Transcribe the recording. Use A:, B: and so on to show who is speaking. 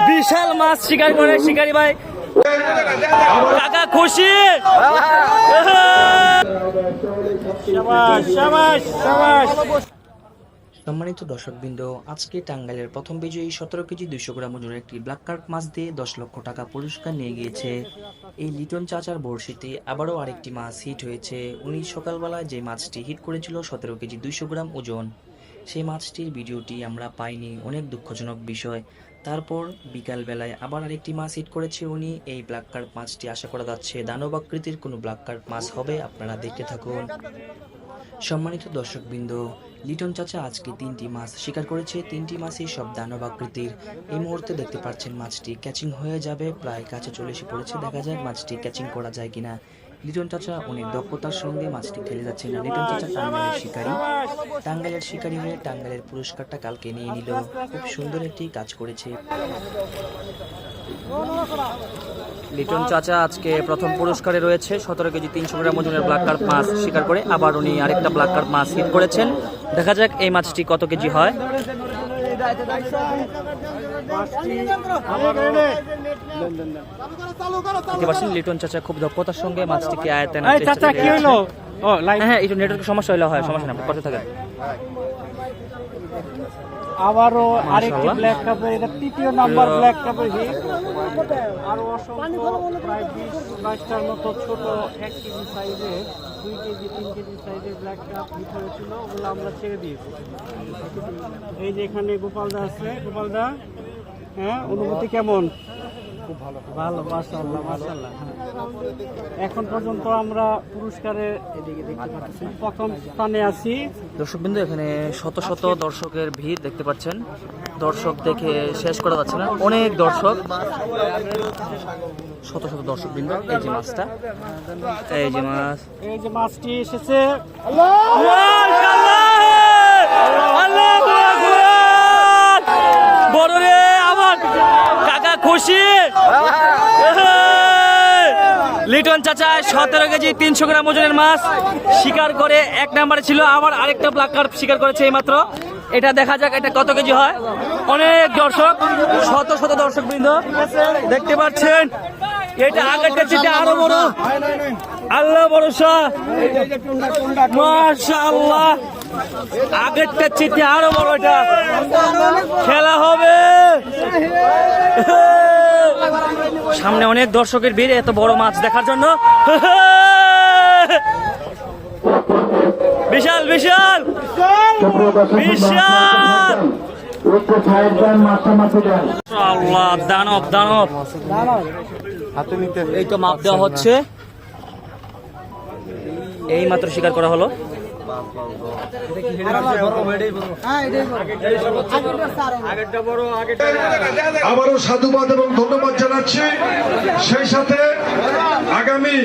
A: বিশাল মাছ শিকার করে শিকারি ভাই, কাকা খুশি। সম্মানিত দর্শকবৃন্দ, আজকে টাঙ্গাইলের প্রথম বিজয়ী 17 কেজি 200 গ্রাম ওজনের একটি ব্ল্যাক কার্প মাছ দিয়ে 10 লক্ষ টাকা পুরস্কার নিয়ে গিয়েছে। এই লিটন চাচার বড়শিতে আবারও আরেকটি মাছ হিট হয়েছে। উনি সকালবেলায় যে মাছটি হিট করেছিল 17 কেজি 200 গ্রাম ওজন, সেই মাছটির ভিডিওটি আমরা পাইনি, অনেক দুঃখজনক বিষয়। তারপর বিকাল বেলায় আবার আরেকটি মাছ হিট করেছে উনি। এই ব্ল্যাক কার্প মাছটি আশা করা যাচ্ছে দানব আকৃতির কোনো ব্ল্যাক কার্প মাছ হবে, আপনারা দেখতে থাকুন। সম্মানিত দর্শকবৃন্দ, লিটন চাচা আজকে 3টি মাছ শিকার করেছে, 3টি মাছই সব দানব আকৃতির। এই মুহূর্তে দেখতে পাচ্ছেন মাছটি ক্যাচিং হয়ে যাবে, প্রায় কাছে চলে এসে পড়েছে। দেখা যাক মাছটি ক্যাচিং করা যায় কিনা। লিটন চাচা অনেক দক্ষতার সঙ্গে মাছটি ফেলে যাচ্ছে না। লিটন চাচা টাঙ্গাইলের শিকারী হয়ে টাঙ্গাইলের পুরস্কারটা কালকে নিয়ে নিল। খুব সুন্দর একটি কাজ করেছে লিটন চাচা। আজকে প্রথম পুরস্কারে রয়েছে 17 কেজি 300 গ্রাম ওজনের ব্ল্যাক কার্প মাছ শিকার করে আবার উনি আরেকটা ব্ল্যাক কার্প মাছ হিট করেছেন। দেখা যাক এই মাছটি কত কেজি হয়। লিটন চাচা খুব দক্ষতার সঙ্গে মাছটিকে আয়ত্তে আনার চেষ্টা করেছেন। হ্যাঁ, একটু নেটওয়ার্কের সমস্যা হলে হয়, সমস্যা না, করতে থাকেন।
B: আবারও আরেকটি ব্ল্যাক কাপের, এটা তৃতীয় নাম্বার ব্ল্যাক কাপের হিট। আরো অসংখ্য প্রায় 20-22টার মতো ছোট 1 কেজি সাইজের, 2 কেজি 3 কেজি সাইজের ব্ল্যাক কাপ হিট হয়েছিল, ওগুলো আমরা ছেড়ে দিয়েছি। এই যে এখানে গোপালদা আছে। গোপালদা, হ্যাঁ, অনুভূতি কেমন? খুব ভালো, ভালো, মাশাআল্লাহ মাশাআল্লাহ। এখন পর্যন্ত আমরা পুরস্কারের প্রথম স্থানে আছি।
A: দর্শকবৃন্দ, এখানে শত শত দর্শকের ভিড় দেখতে পাচ্ছেন। দর্শক দেখে শেষ করা যাচ্ছে না, অনেক দর্শক, শত শত দর্শকবৃন্দ। এই যে মাছটা, এই যে মাছ,
B: এই যে মাছটি এসেছে।
A: বড় রে, আবার কাকা খুশি। লিটন চাচা 17 কেজি 300 গ্রাম ওজনের মাছ শিকার করে 1 নম্বরে ছিল, আবার আরেকটা ব্ল্যাক কার্প শিকার করেছে এইমাত্র। এটা দেখা যাক এটা কত কেজি হয়। অনেক দর্শক, শত শত দর্শক বৃন্দ দেখতে পাচ্ছেন। এটা আগেরটা চেয়ে আরো বড়, আল্লাহ ভরসা, মাশাআল্লাহ। আগেরটা চেয়ে আরো বড়, এটা খেলা হবে। সামনে অনেক দর্শকের ভিড় এত বড় মাছ দেখার জন্য। বিশাল বিশাল বিশাল, আল্লাহ, দানব দানব। এই তো মাপ দেওয়া হচ্ছে, এই মাত্র শিকার করা হলো।
C: আবারও সাধুবাদ এবং ধন্যবাদ জানাচ্ছি। সেই সাথে আগামী